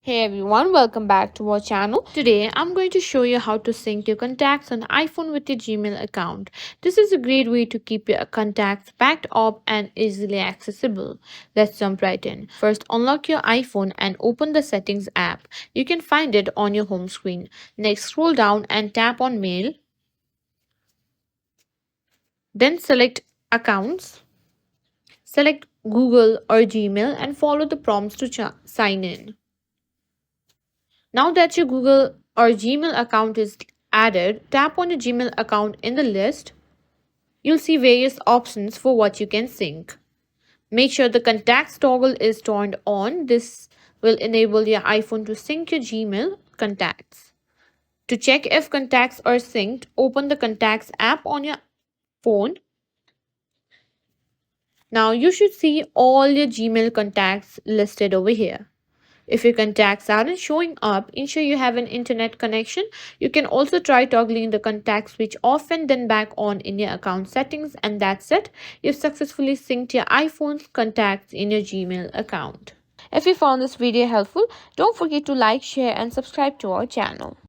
Hey everyone, welcome back to our channel. Today I'm going to show you how to sync your contacts on iPhone with your Gmail account. This is a great way to keep your contacts backed up and easily accessible. Let's jump right in. First, unlock your iPhone and open the Settings app. You can find it on your home screen. Next, scroll down and tap on Mail. Then select Accounts. Select Google or Gmail and follow the prompts to sign in. Now that your Google or Gmail account is added, tap on your Gmail account in the list. You'll see various options for what you can sync. Make sure the contacts toggle is turned on. This will enable your iPhone to sync your Gmail contacts. To check if contacts are synced, open the Contacts app on your phone. Now you should see all your Gmail contacts listed over here. If your contacts aren't showing up, ensure you have an internet connection. You can also try toggling the contact switch off and then back on in your account settings, and that's it. You've successfully synced your iPhone's contacts in your Gmail account. If you found this video helpful, don't forget to like, share, and subscribe to our channel.